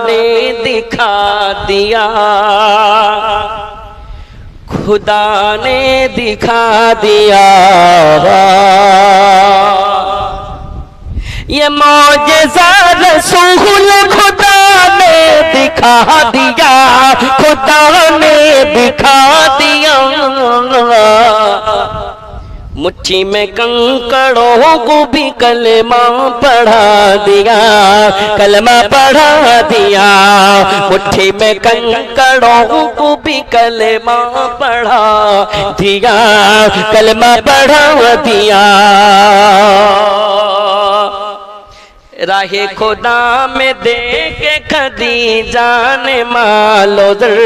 نے دکھا دیا، خدا نے دکھا دیا، یہ معجزہ رسول خدا نے دکھا دیا، خدا نے دکھا دیا، مٹھی میں کنکڑوں کو بھی کلمہ پڑھا دیا، کلمہ پڑھا دیا، مٹھی میں کنکڑوں کو بھی کلمہ پڑھا دیا، کلمہ پڑھا دیا۔ راہ خدا میں دے کے خدیجہ نے مال و زر،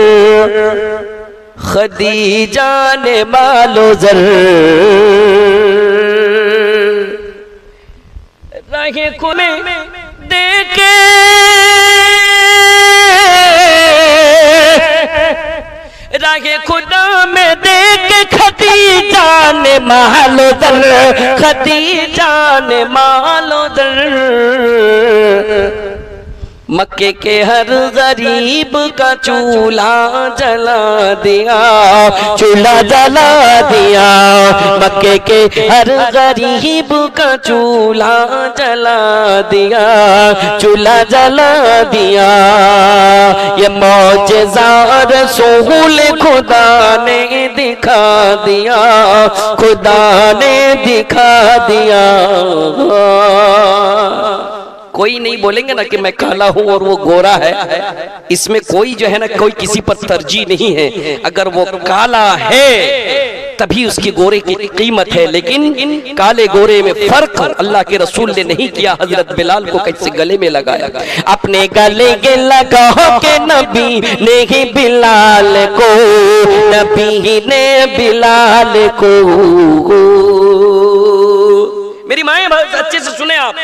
خدیجہ نے مال و زر، راہ خدا میں دے کے راہ خدا میں دے کے خدیجہ نے مال و زر، خدیجہ نے مال و زر، مکے کے ہر غریب کا چولہا جلا دیا، چولہا جلا دیا، مکے کے ہر غریب کا چولہا جلا دیا، چولہا جلا دیا، یہ معجزہ رسول خدا نے دکھا دیا، خدا نے دکھا دیا۔ کوئی نہیں بولیں گے نا کہ میں کالا ہوں اور وہ گورا ہے، اس میں کوئی جو ہے نا کوئی کسی پر ترجیح نہیں ہے، اگر وہ کالا ہے تبھی اس کی گورے کی قیمت ہے، لیکن کالے گورے میں فرق اللہ کے رسول نے نہیں کیا۔ حضرت بلال کو کیسے گلے میں لگایا، اپنے گلے کے لگا کہ نبی نے ہی بلال کو، نبی نے بلال کو، میری مائیں بہت اچھے سے سنیں آپ،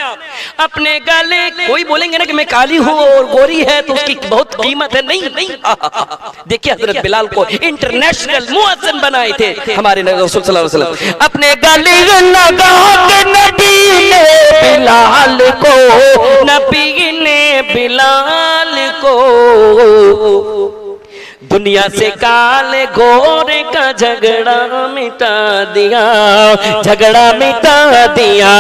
اپنے گالے، کوئی بولیں گے نا کہ میں کالی ہوں اور گوری ہے تو اس کی بہت قیمت ہے، نہیں نہیں۔ دیکھیں حضرت بلال کو انٹرنیشنل مؤذن بنائے تھے ہمارے رسول صلی اللہ علیہ وسلم، اپنے گالے لگا کہ نبی نے بلال کو، نبی نے بلال کو، دنیا سے کالے گورے کا جھگڑا مٹا دیا، جھگڑا مٹا دیا،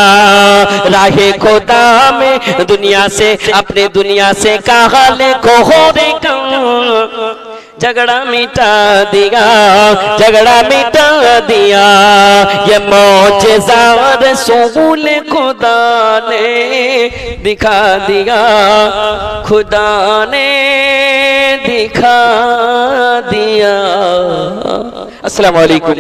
راہ خدا میں دنیا سے، اپنے دنیا سے کالے گورے کا جھگڑا مٹا دیا، جھگڑا مٹا دیا، یہ معجزہ رسول خدا نے دکھا دیا، خدا نے دکھا دیا۔ السلام علیکم۔